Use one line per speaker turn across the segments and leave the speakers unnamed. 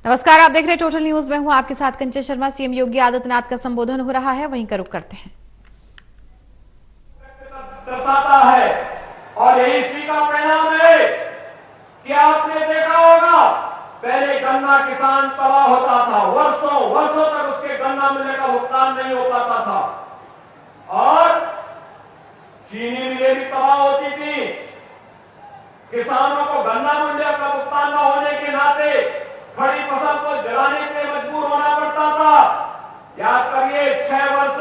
नमस्कार, आप देख रहे हैं टोटल न्यूज में हूं आपके साथ कंचन शर्मा। सीएम योगी आदित्यनाथ का संबोधन हो रहा है, वहीं का रुख करते हैं।
दर्शाता है और यही इसी का परिणाम है कि आपने देखा होगा पहले गन्ना किसान तबाह होता था, वर्षों वर्षों तक उसके गन्ना मिलने का भुगतान नहीं हो पाता था और चीनी मिलें भी तबाह होती थी। किसानों को गन्ना मूल्य का भुगतान न होने के नाते खड़ी फसल को जलाने के लिए मजबूर होना पड़ता था। याद करिए 6 वर्ष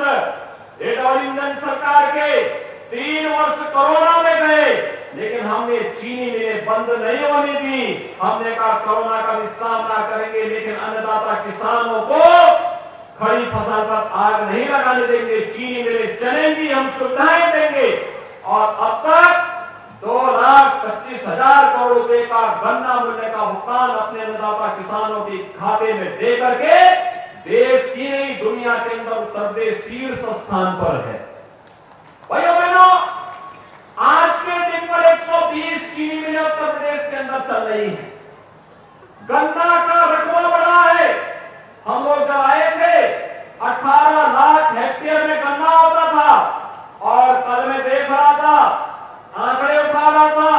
ये डबल इंजन सरकार के 3 वर्ष कोरोना में गए, लेकिन हमने चीनी मिलें बंद नहीं होने दी। हमने कहा कोरोना का भी सामना करेंगे, लेकिन अन्नदाता किसानों को खड़ी फसल पर आग नहीं लगाने देंगे। चीनी मिलें चलेंगी, हम सुविधाएं देंगे और अब तक 2,25,000 करोड़ रुपए का गन्ना मूल्य का भुगतान अपने अन्नदाता किसानों के खाते में दे करके देश की नहीं दुनिया के अंदर उत्तर प्रदेश शीर्ष स्थान पर है। भाइयों बहनों, आज के दिन पर 120 चीनी मिलें उत्तर प्रदेश के अंदर चल रही है। गन्ना का रकबा बढ़ा है। हम लोग जब आए थे 18 लाख हेक्टेयर में गन्ना होता था और कल मैं देख रहा था, आंकड़े उठा रहा था,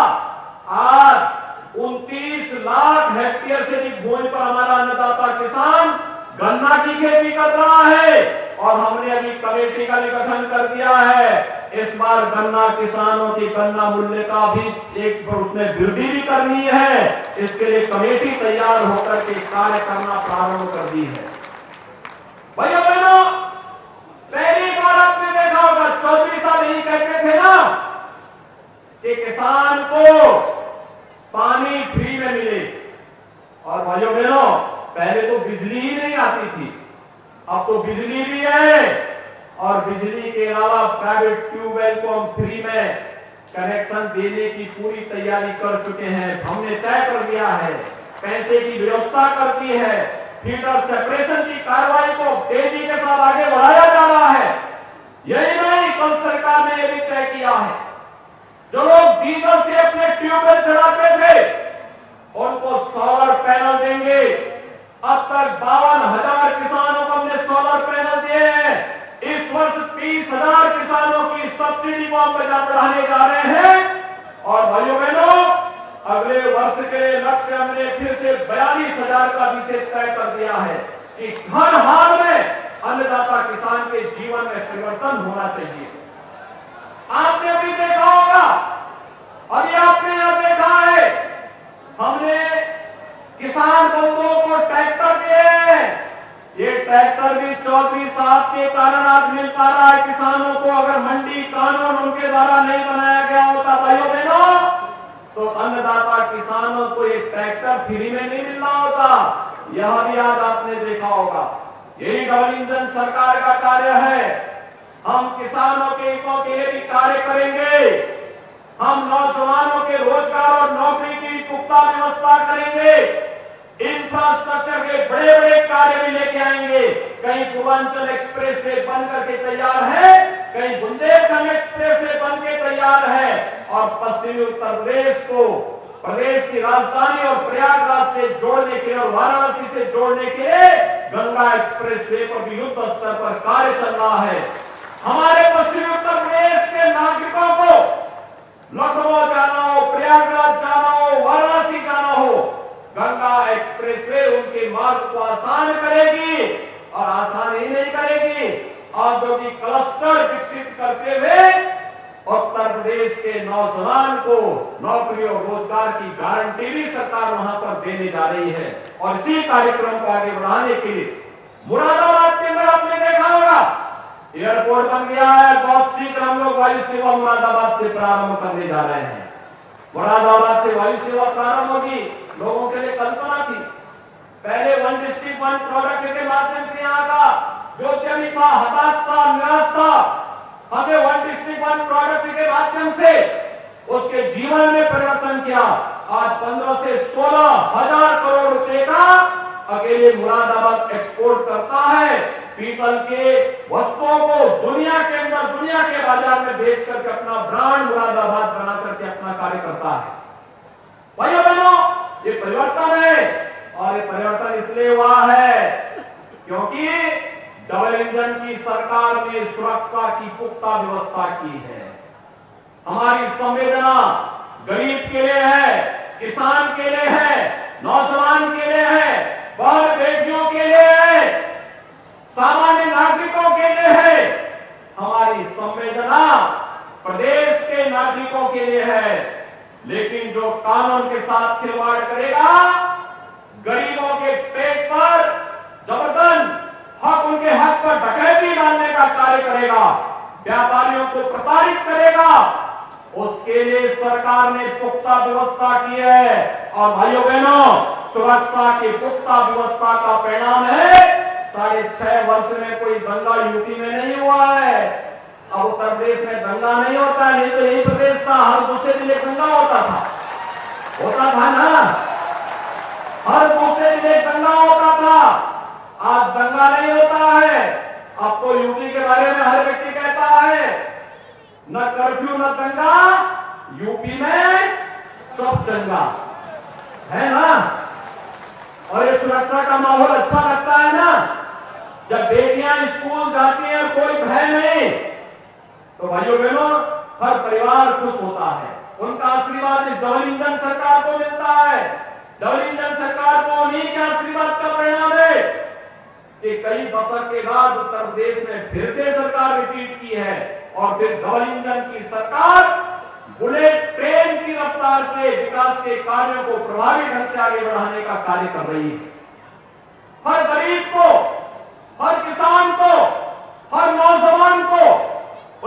आज 29 लाख हेक्टेयर से अधिक भूमि पर हमारा अन्नदाता किसान गन्ना की खेती कर रहा है और हमने अभी कमेटी का भी गठन कर दिया है। इस बार गन्ना किसानों की गन्ना मूल्य का भी एक उसमें वृद्धि भी करनी है। इसके लिए कमेटी तैयार होकर के कार्य करना प्रारंभ कर दी है। भाइयों बहनों, पहली बार आपने देखा होगा 24 साल यही कहते थे ना कि किसान को पानी फ्री में मिले। और भाइयों बहनों, पहले तो बिजली ही नहीं आती थी, अब तो बिजली भी है और बिजली के अलावा प्राइवेट ट्यूबवेल को हम फ्री में कनेक्शन देने की पूरी तैयारी कर चुके हैं। हमने तय कर दिया है, पैसे की व्यवस्था कर दी है, फीडर सेपरेशन की कार्रवाई को तेजी के साथ आगे बढ़ाया जा रहा है। यही नहीं, कल सरकार ने यह भी तय किया है, जो लोग डीजल से अपने ट्यूबवेल चलाते थे उनको सोलर पैनल देंगे। अब तक 52,000 किसानों को हमने सोलर पैनल दिए हैं। इस वर्ष 30,000 किसानों की सब्सिडी को हम बढ़ाने जा रहे हैं और भाइयों बहनों, अगले वर्ष के लिए लक्ष्य हमने फिर से 42,000 का विषय तय कर दिया है कि हर हाल में अन्नदाता किसान के जीवन में परिवर्तन होना चाहिए। आपने अभी देखा होगा, अभी आपने यह देखा है, हमने किसान बंधुओं को ट्रैक्टर दिए। ये ट्रैक्टर भी चौधरी साहब के कारण आज मिल पा रहा है किसानों को। अगर मंडी कानून उनके द्वारा नहीं बनाया गया होता भाइयों बहनों, तो अन्नदाता किसानों को ये ट्रैक्टर फ्री में नहीं मिल रहा होता। यह भी आज आपने देखा होगा। यही डबल इंजन सरकार का कार्य है। हम किसानों के हितों के लिए भी कार्य करेंगे। हम नौजवानों के रोजगार और नौकरी की पुख्ता व्यवस्था करेंगे। इंफ्रास्ट्रक्चर के बड़े बड़े कार्य भी लेके आएंगे। कहीं पूर्वांचल एक्सप्रेस वे बन करके तैयार है, कहीं बुंदेलखंड एक्सप्रेस वे बन के तैयार है और पश्चिमी उत्तर प्रदेश को प्रदेश की राजधानी और प्रयागराज से जोड़ने के लिए और वाराणसी से जोड़ने के लिए गंगा एक्सप्रेस वे पर भी युद्ध स्तर पर कार्य चल रहा है। हमारे पश्चिमी उत्तर प्रदेश के नागरिकों को लखनऊ जाना हो, प्रयागराज जाना हो, वाराणसी जाना हो, गंगा एक्सप्रेसवे उनके मार्ग को आसान करेगी और आसान ही नहीं करेगी, औद्योगिक क्लस्टर विकसित करते हुए उत्तर प्रदेश के नौजवान को नौकरी और रोजगार की गारंटी भी सरकार वहां पर देने जा रही है। और इसी कार्यक्रम को आगे बढ़ाने के लिए मुरादाबाद के अंदर आपने देखा होगा एयरपोर्ट बन गया है। बहुत शीघ्र हम लोग वायु सेवा मुरादाबाद से प्रारंभ करने जा रहे हैं। मुरादाबाद से वायु सेवा प्रारंभ होगी। लोगों के लिए कल्पना थी, पहले 1 डिस्ट्रिक्ट 1 प्रोडक्ट के माध्यम से यहाँ का जो कमी था, हताश था, निराश था, हमें 1 डिस्ट्रिक्ट 1 प्रोडक्ट के माध्यम से उसके जीवन में परिवर्तन किया। आज 15 से 16,000 करोड़ रुपए का अकेले मुरादाबाद एक्सपोर्ट करता है। पीतल के वस्तुओं को दुनिया के अंदर, दुनिया के बाजार में बेच करके अपना ब्रांड मुरादाबाद बना करके अपना कार्य करता है। भाइयों बहनों, ये परिवर्तन है और ये परिवर्तन इसलिए हुआ है क्योंकि डबल इंजन की सरकार ने सुरक्षा की पुख्ता व्यवस्था की है। हमारी संवेदना गरीब के लिए है, किसान के लिए है, नौजवान के लिए है, बहन बेटियों के लिए है, सामान्य नागरिकों के लिए है। हमारी संवेदना प्रदेश के नागरिकों के लिए है। लेकिन जो कानून के साथ खिलवाड़ करेगा, गरीबों के पेट पर जबरदस्त उनके हक पर डकैती डालने का कार्य करेगा, व्यापारियों को प्रताड़ित करेगा, उसके लिए सरकार ने पुख्ता व्यवस्था की है। और भाइयों बहनों, सुरक्षा की पुख्ता व्यवस्था का परिणाम है 6.5 वर्ष में कोई दंगा यूपी में नहीं हुआ है। अब उत्तर प्रदेश में दंगा नहीं होता, नहीं तो यही प्रदेश था, हर दूसरे दिन एक दंगा होता था ना, हर दूसरे दिन एक दंगा होता था। आज दंगा नहीं होता है। अब तो यूपी के बारे में हर व्यक्ति कहता है न कर्फ्यू न दंगा, यूपी में सब दंगा है ना। और ये सुरक्षा का माहौल अच्छा लगता है ना, जब बेटियां स्कूल जाती हैं कोई भय नहीं, तो भाइयों बहनों हर परिवार खुश होता है। उनका आशीर्वाद इस डबल इंजन सरकार को मिलता है। डबल इंजन सरकार को उन्हीं के आशीर्वाद का परिणाम है कि कई दशक के बाद उत्तर प्रदेश में फिर से सरकार रिपीट की है और फिर डबल इंजन की सरकार बुलेट ट्रेन की रफ्तार से विकास के कार्यों को प्रभावी ढंग से आगे बढ़ाने का कार्य कर रही है। हर गरीब को, हर किसान को, हर नौजवान को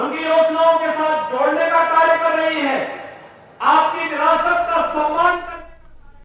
उनकी योजनाओं के साथ जोड़ने का कार्य कर रही है। आपकी विरासत का सम्मान